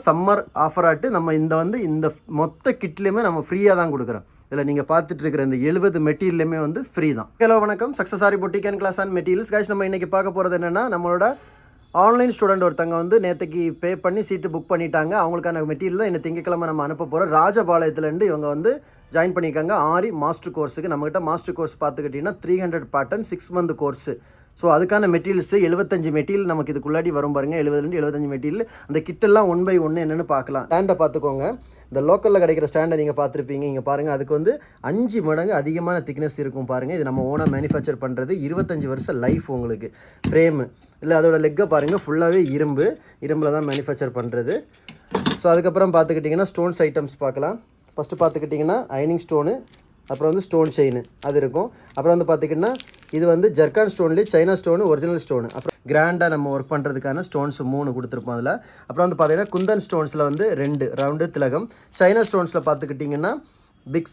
Summer offer ஆட்டு நம்ம இந்த மொத்த கிட்லேயுமே நம்ம ஃப்ரீயாக தான் கொடுக்குறோம். இதில் நீங்கள் பார்த்துட்டு இருக்கிற இந்த 70 மெட்டீரியலுமே ஃப்ரீ தான். ஹலோ வணக்கம், success Aari boutique and class and materials guys. நம்ம இன்றைக்கி பார்க்க போகிறது என்னென்னா, நம்மளோட ஆன்லைன் ஸ்டூடெண்ட் ஒருத்தங்க நேற்றுக்கு பே பண்ணி சீட்டு புக் பண்ணிட்டாங்க. அவங்களுக்கான மெட்டீரியல் தான் இந்த திங்கக்கிழமை நம்ம அனுப்ப போகிறோம். ராஜபாளையத்துலேருந்து இவங்க ஜாயின் பண்ணியிருக்காங்க ஆரி மாஸ்டர் கோர்ஸுக்கு. நம்மகிட்ட மாஸ்டர் கோர்ஸ் பார்த்துக்கிட்டிங்கன்னா 300 பேட்டர்ன் 6 மந்த் கோர்ஸு. ஸோ அதுக்கான மெட்டீரியல்ஸு 75 மெட்டீரியல் நமக்கு இதுக்குள்ளாடி வரும் பாருங்கள். 70-75 மெட்டீரியல். அந்த கிட்டெல்லாம் 1 by 1 என்னென்னு பார்க்கலாம். ஸ்டாண்டை பார்த்துக்கோங்க. இந்த லோக்கலில் கிடைக்கிற ஸ்டாண்டை நீங்கள் பார்த்துருப்பீங்க. இங்கே பாருங்கள், அதுக்கு 5 மடங்கு அதிகமான திக்னஸ் இருக்கும் பாருங்கள். இது நம்ம ஓனாக மேனுஃபேக்சர் பண்ணுறது. 25 வருஷம் லைஃப் உங்களுக்கு. ஃப்ரேமு இல்லை, அதோட லெக்கை பாருங்கள், ஃபுல்லாகவே இரும்பில் தான் மேனுஃபேக்சர் பண்ணுறது. ஸோ அதுக்கப்புறம் பார்த்துக்கிட்டிங்கன்னா ஸ்டோன்ஸ் ஐட்டம்ஸ் பார்க்கலாம். ஃபஸ்ட்டு பார்த்துக்கிட்டிங்கன்னா ஐனிங் ஸ்டோனு, அப்புறம் ஸ்டோன் செயின் அது இருக்கும். அப்புறம் பார்த்திங்கன்னா இது ஜர்கான் ஸ்டோன்லேயே சைனா ஸ்டோனு, ஒரிஜினல் ஸ்டோனு. அப்புறம் கிராண்டாக நம்ம ஒர்க் பண்ணுறதுக்கான ஸ்டோன்ஸ் 3 கொடுத்துருப்போம் அதில். அப்புறம் பார்த்திங்கன்னா குந்தன் ஸ்டோன்ஸில் 2 ரவுண்டு திலகம். சைனா ஸ்டோன்ஸில் பார்த்துக்கிட்டிங்கன்னா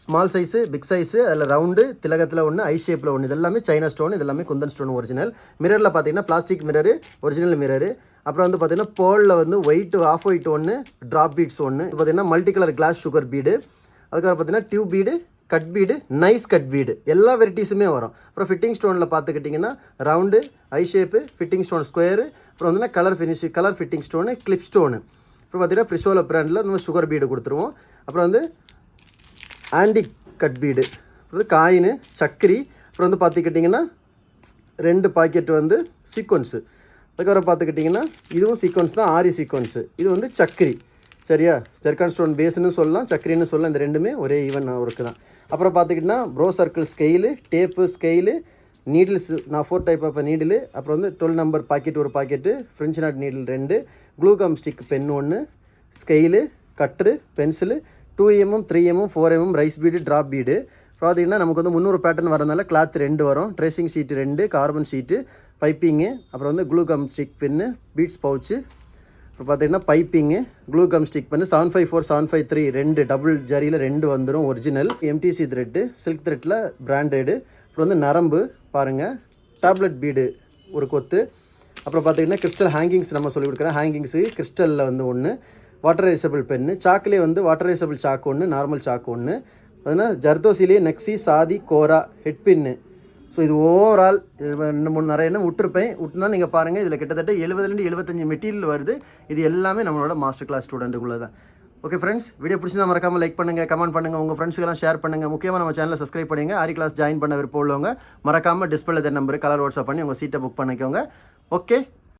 ஸ்மால் சைஸு, பிக் சைஸு, அதில் ரவுண்டு திலகத்தில் 1, ஐ ஷேப்பில் 1. இது எல்லாமே சைனா ஸ்டோன், இது எல்லாமே குந்தன் ஸ்டோன் ஒரிஜினல். மிரரில் பார்த்திங்கன்னா பிளாஸ்டிக் மிரரு, ஒரிஜினல் மிரரு. அப்புறம் பார்த்திங்கன்னா பேர்லில் white, off white 1, drop beads 1. பார்த்திங்கன்னா multi colour glass sugar bead. அதுக்கப்புறம் பார்த்திங்கன்னா tube bead, cut bead, nice cut bead, எல்லா வெரைட்டிஸுமே வரும். அப்புறம் ஃபிட்டிங் ஸ்டோனில் பார்த்துக்கிட்டிங்கன்னா round, eye shape, fitting stone square. அப்புறம் colour colour fitting stone, clip stone. அப்புறம் பார்த்திங்கன்னா பிரிசோலா பிராண்டில் நம்ம சுகர் பீடு கொடுத்துருவோம். அப்புறம் ஆன்டிக் கட் பீடு, அப்புறம் காயின், சக்கரி. அப்புறம் பார்த்துக்கிட்டிங்கன்னா 2 பாக்கெட் சீக்வன்ஸு. அதுக்கப்புறம் பார்த்துக்கிட்டிங்கன்னா இதுவும் சீக்வன்ஸ் தான், ஆரி சீக்வன்ஸு. இது சக்கரி, சரியா? ஜர்கான் ஸ்டோன் பேஸ்னு சொல்லலாம், சக்கரின்னு சொல்லலாம். இந்த ரெண்டுமே ஒரே ஈவன் ஒர்க்கு தான். அப்புறம் பார்த்துக்கிட்டிங்கன்னா pro circle scale, tape scale, needles நான் 4 டைப் ஆஃப் நீடிலு. அப்புறம் 12 number packet 1 packet, French knot needle 2, glue gum stick pen 1, scale, cutter, pencil, 2mm, 3mm, 4mm, rice bead, drop bead. பார்த்திங்கன்னா நமக்கு 300 பேட்டர்ன் வரதுனால cloth 2 வரும். Tracing sheet 2, carbon sheet, piping. அப்புறம் glue gum stick pen, beads pouch. இப்போ பார்த்திங்கன்னா piping, clue come stick பண்ணி 754, 753 2 double ஜரியில் 2 வந்துடும் ஒரிஜினல். எம்டிசி த்ரெட்டு, சில்க் த்ரெட்டில் பிராண்டடு. அப்புறம் நரம்பு பாருங்கள், டேப்லெட் பீடு ஒரு கொத்து. அப்புறம் பார்த்திங்கன்னா கிறிஸ்டல் ஹேங்கிங்ஸ் நம்ம சொல்லி கொடுக்குறேன். ஹேங்கிங்ஸு கிறிஸ்டலில் 1, வாட்டர் ரைசபிள் பென்னு, சாக்கிலே வாட்டர் ரைசபிள் சாக்கு 1, நார்மல் சாக்கு 1. பார்த்தீங்கன்னா ஜர்தோசிலே நெக்ஸி, சாதி, கோரா, ஹெட் பின்னு. ஸோ இது ஓவரால் 2-3 நிறைய என்ன விட்டுருந்தாலும் நீங்கள் பாருங்கள், இதில் கிட்டத்தட்ட 70-75 மெட்டீரியல் வருது. இது எல்லாமே நம்மளோட மாஸ்டர் கிளாஸ் ஸ்டூடெண்ட்டுக்குள்ளே தான். ஓகே ஃப்ரெண்ட்ஸ், வீடியோ பிடிச்சிருந்தா மறக்காமல் லைக் பண்ணுங்கள், கமெண்ட் பண்ணுங்கள், உங்கள் ஃப்ரெண்ட்ஸுக்கெல்லாம் ஷேர் பண்ணுங்கள். முக்கியமாக நம்ம சேனலை சப்ஸ்கிரைப் பண்ணுங்கள். ஆரி கிளாஸ் ஜாயின் பண்ண விருப்பம் உள்ளவங்க மறக்காமல் டிஸ்பிளே நம்பர் கலர் வாட்ஸ்அப் பண்ணி உங்கள் சீட்டை புக் பண்ணிக்கோங்க. ஓகே.